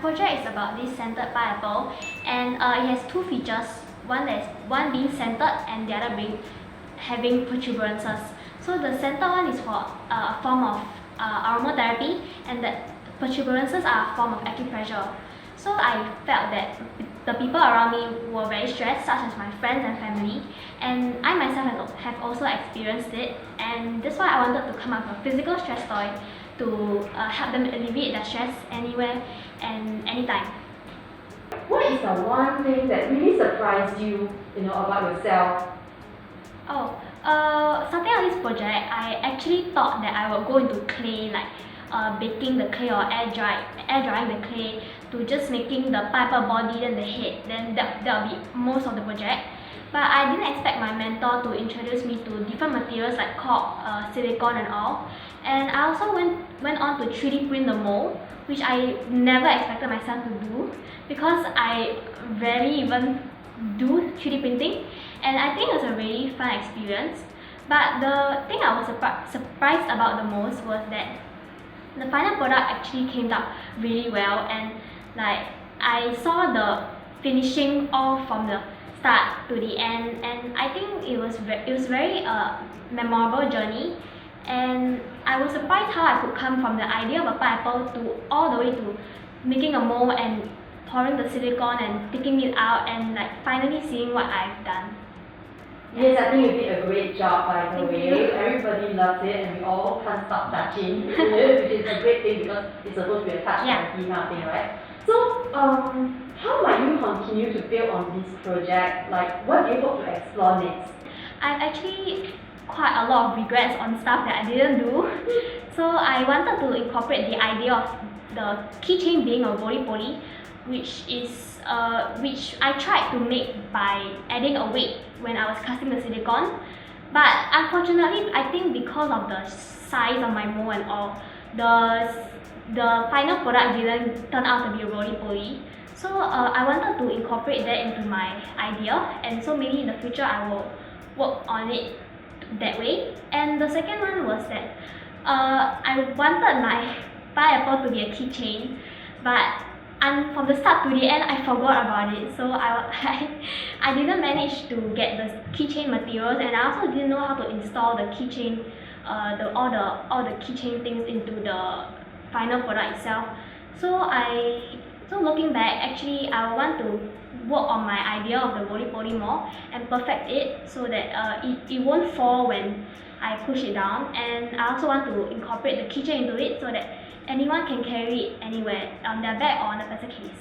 project is about this scented pineapple, and it has two features. One being scented and the other being having protuberances. So the scented one is for a form of aromatherapy, and the protuberances are a form of acupressure. So I felt that the people around me were very stressed, such as my friends and family, and I myself have also experienced it, and that's why I wanted to come up with a physical stress toy to help them alleviate their stress anywhere and anytime. What is the one thing that really surprised you, about yourself? Starting on this project, I actually thought that I would go into clay, like baking the clay or air drying the clay to just making the pineapple body, then the head, then that'll be most of the project. But I didn't expect my mentor to introduce me to different materials like cork, silicone and all. And I also went on to 3D print the mold, which I never expected myself to do because I rarely even do 3D printing, and I think it was a really fun experience. But the thing I was surprised about the most was that the final product actually came out really well, and like I saw the finishing all from the start to the end, and I think it was very memorable journey. And I was surprised how I could come from the idea of a pineapple to all the way to making a mold and pouring the silicone and taking it out and like finally seeing what I've done. Yes, I think you did a great job, by the Thank way. you. Everybody loves it, and we all can't stop touching it, which is a great thing because it's supposed to be a touch therapy kind of thing, right? So, how might you continue to build on this project? Like, what do you hope to explore next? I've actually quite a lot of regrets on stuff that I didn't do. So I wanted to incorporate the idea of the keychain being a roly-poly, which I tried to make by adding a weight when I was casting the silicone. But unfortunately, I think because of the size of my mold and all, the final product didn't turn out to be a roly-poly. So I wanted to incorporate that into my idea, and so maybe in the future I will work on it that way. And the second one was that I wanted my pineapple to be a keychain, but from the start to the end I forgot about it. So I didn't manage to get the keychain materials, and I also didn't know how to install the keychain, all the keychain things into the final product itself. So looking back, actually I want to work on my idea of the roly-poly more and perfect it so that it won't fall when I push it down. And I also want to incorporate the keychain into it so that anyone can carry it anywhere, on their bag or on a pencil case.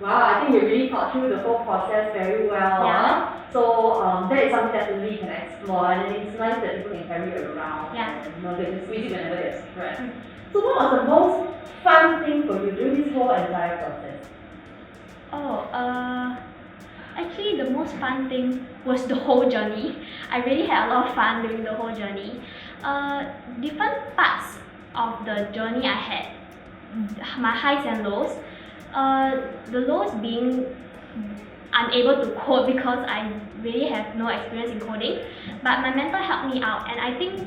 Wow, I think you really thought through the whole process very well. Yeah. So that is something that we can explore, and it's nice that people can carry it around. Yeah. And, they can squeeze it whenever they're stressed. So what was the most fun thing for you during this whole entire process? Actually the most fun thing was the whole journey. I really had a lot of fun during the whole journey. Different parts of the journey I had my highs and lows. The lows being unable to code because I really have no experience in coding, but my mentor helped me out, and I think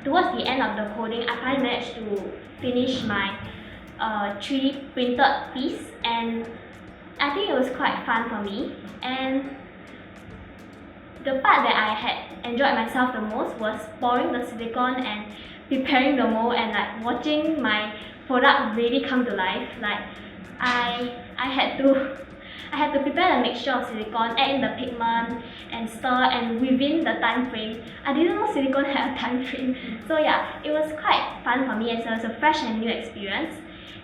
towards the end of the coding I finally managed to finish my 3D printed piece, and I think it was quite fun for me. And the part that I had enjoyed myself the most was pouring the silicone and preparing the mold and like watching my product really come to life. Like I had to prepare the mixture of silicone, add in the pigment and stir, and within the time frame. I didn't know silicone had a time frame. So yeah, it was quite fun for me as it was a fresh and new experience.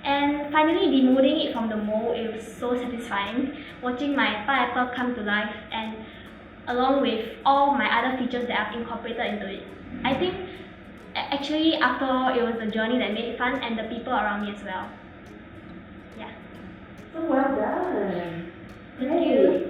And finally demolding it from the mold, it was so satisfying watching my pineapple come to life, and along with all my other features that I've incorporated into it. I think actually after all, it was the journey that made it fun, and the people around me as well. Yeah. So well done. Thank you.